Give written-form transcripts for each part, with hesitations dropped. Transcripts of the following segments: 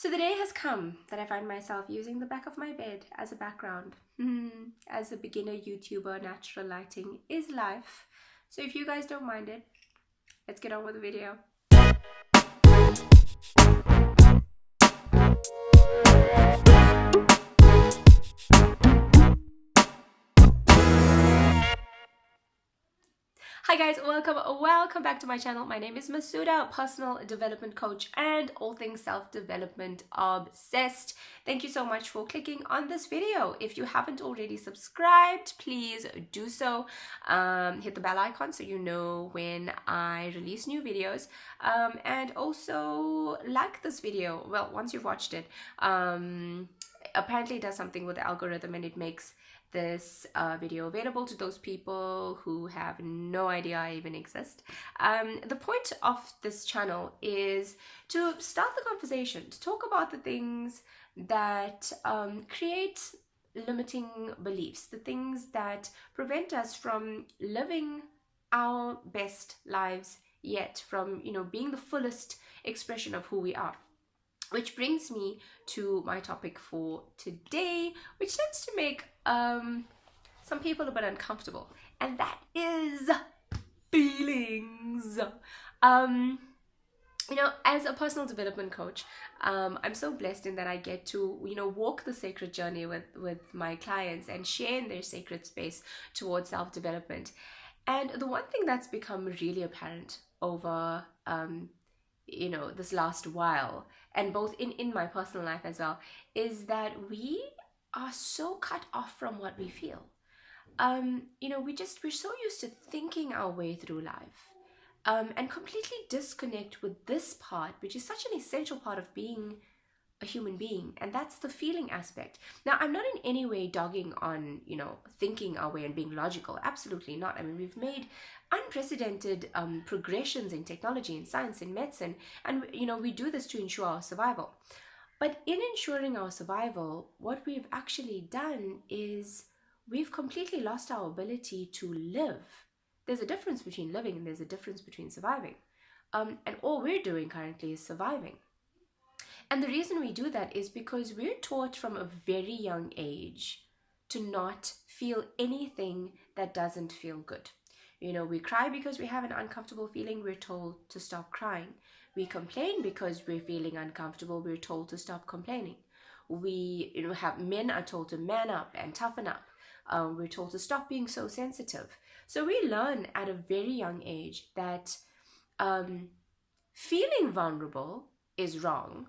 So the day has come that I find myself using the back of my bed as a background. As a beginner YouTuber, natural lighting is life. So if you guys don't mind it, let's get on with the video. Hi guys, welcome back to my channel. My name is Masoodha, personal development coach and all things self-development obsessed. Thank you so much for clicking on this video. If you haven't already subscribed, please do so. Hit the bell icon so you know when I release new videos, and also like this video. Well, once you've watched it, apparently it does something with the algorithm and it makes this video available to those people who have no idea I even exist. The point of this channel is to start the conversation, to talk about the things that create limiting beliefs, the things that prevent us from living our best lives yet, from being the fullest expression of who we are. Which brings me to my topic for today, which tends to make some people a bit uncomfortable, and that is feelings. As a personal development coach, I'm so blessed in that I get to walk the sacred journey with my clients and share in their sacred space towards self-development. And the one thing that's become really apparent over this last while, and both in my personal life as well, is that we are so cut off from what we feel. We're so used to thinking our way through life, and completely disconnect with this part, which is such an essential part of being a human being, and that's the feeling aspect. Now, I'm not in any way dogging on thinking our way and being logical. Absolutely not. I mean, we've made unprecedented progressions in technology, in science, in medicine, and we do this to ensure our survival. But in ensuring our survival, what we've actually done is we've completely lost our ability to live. There's a difference between living and there's a difference between surviving, and all we're doing currently is surviving. And the reason we do that is because we're taught from a very young age to not feel anything that doesn't feel good. We cry because we have an uncomfortable feeling, we're told to stop crying. We complain because we're feeling uncomfortable, we're told to stop complaining. Men are told to man up and toughen up. We're told to stop being so sensitive. So we learn at a very young age that feeling vulnerable is wrong.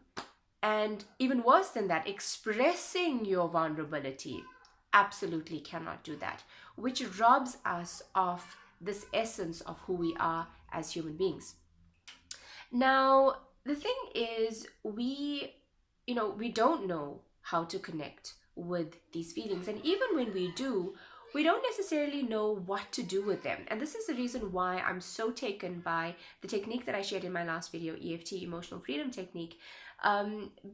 And even worse than that, expressing your vulnerability, absolutely cannot do that, which robs us of this essence of who we are as human beings. Now, the thing is, we don't know how to connect with these feelings. And even when we do, we don't necessarily know what to do with them. And this is the reason why I'm so taken by the technique that I shared in my last video, EFT, Emotional Freedom Technique,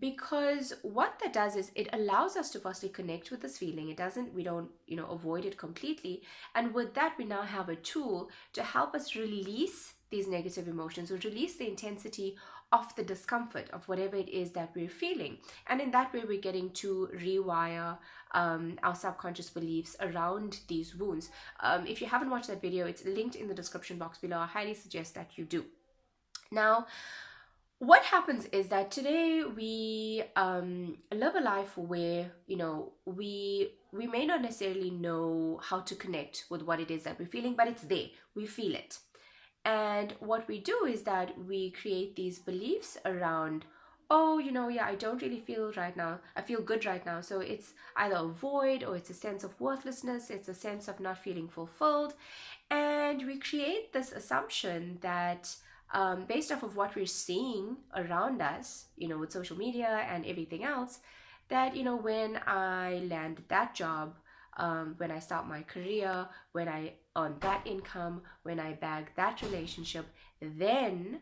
because what that does is it allows us to firstly connect with this feeling. We don't avoid it completely. And with that, we now have a tool to help us release these negative emotions, or release the intensity of the discomfort of whatever it is that we're feeling. And in that way, we're getting to rewire our subconscious beliefs around these wounds. If you haven't watched that video, it's linked in the description box below. I highly suggest that you do. Now, what happens is that today we live a life where we may not necessarily know how to connect with what it is that we're feeling, but it's there. We feel it. And what we do is that we create these beliefs around, I don't really feel right now. I feel good right now. So it's either a void, or it's a sense of worthlessness. It's a sense of not feeling fulfilled. And we create this assumption that based off of what we're seeing around us, with social media and everything else, that, when I land that job, when I start my career, when I earn that income, when I bag that relationship, then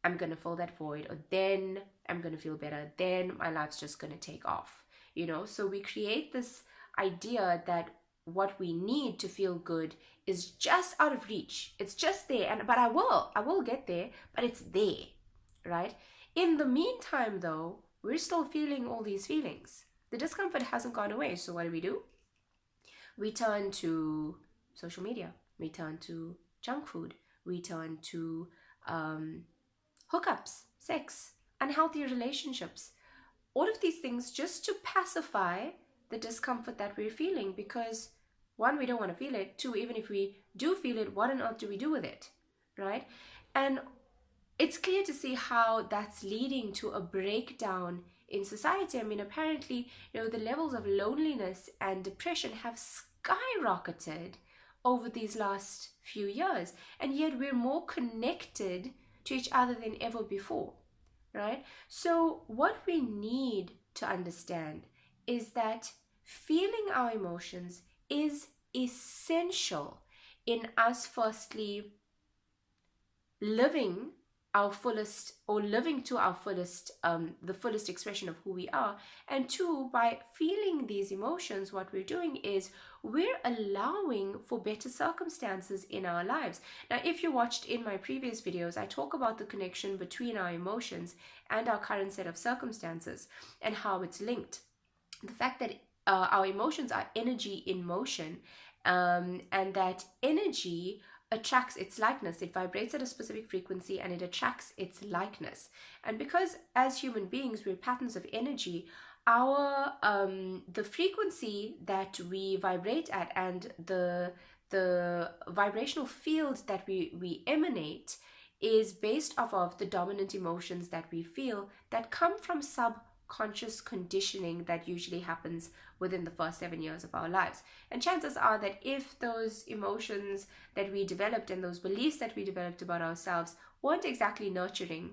I'm going to fill that void, or then I'm going to feel better, then my life's just going to take off, So we create this idea that what we need to feel good is just out of reach. It's just there, but I will get there, but it's there, right? In the meantime, though, we're still feeling all these feelings. The discomfort hasn't gone away. So what do? We turn to social media. We turn to junk food. We turn to hookups, sex, unhealthy relationships. All of these things just to pacify the discomfort that we're feeling, because one, we don't want to feel it. Two, even if we do feel it, what on earth do we do with it, right? And it's clear to see how that's leading to a breakdown in society. I mean, apparently, the levels of loneliness and depression have skyrocketed over these last few years, and yet we're more connected to each other than ever before, right? So what we need to understand is that feeling our emotions is essential in us firstly living our fullest, or living to our fullest, the fullest expression of who we are. And two, by feeling these emotions, what we're doing is we're allowing for better circumstances in our lives. Now, if you watched in my previous videos, I talk about the connection between our emotions and our current set of circumstances and how it's linked. The fact that our emotions are energy in motion, and that energy attracts its likeness. It vibrates at a specific frequency and it attracts its likeness. And because as human beings we're patterns of energy, our the frequency that we vibrate at and the vibrational field that we emanate is based off of the dominant emotions that we feel that come from subconscious conditioning that usually happens within the first 7 years of our lives. And chances are that if those emotions that we developed and those beliefs that we developed about ourselves weren't exactly nurturing,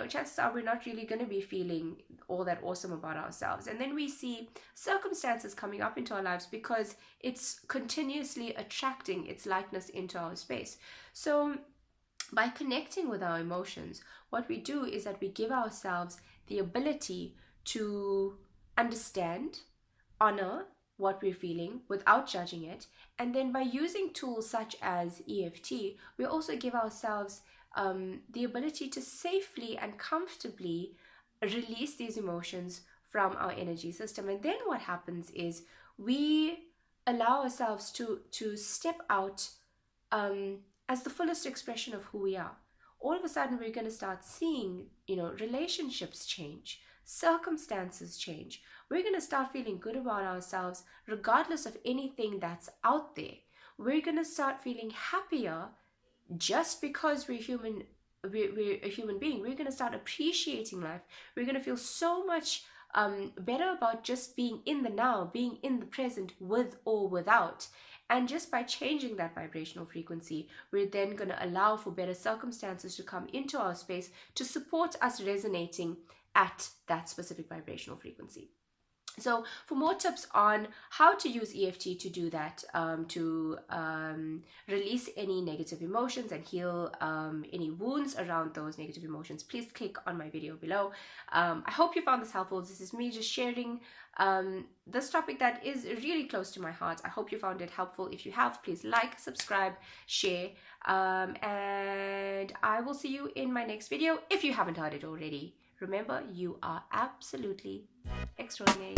chances are we're not really going to be feeling all that awesome about ourselves. And then we see circumstances coming up into our lives because it's continuously attracting its likeness into our space. So by connecting with our emotions, what we do is that we give ourselves the ability to understand, honor what we're feeling without judging it. And then by using tools such as EFT, we also give ourselves the ability to safely and comfortably release these emotions from our energy system. And then what happens is we allow ourselves to step out as the fullest expression of who we are. All of a sudden, we're going to start seeing, relationships change, circumstances change. We're going to start feeling good about ourselves regardless of anything that's out there. We're going to start feeling happier just because we're human. We're a human being. We're going to start appreciating life. We're going to feel so much better about just being in the now, being in the present, with or without. And just by changing that vibrational frequency, we're then going to allow for better circumstances to come into our space to support us resonating at that specific vibrational frequency. So for more tips on how to use EFT to do that, to release any negative emotions and heal any wounds around those negative emotions, please click on my video below. I hope you found this helpful. This is me just sharing this topic that is really close to my heart. I hope you found it helpful. If you have, please like, subscribe, share, and I will see you in my next video if you haven't heard it already. Remember, you are absolutely extraordinary.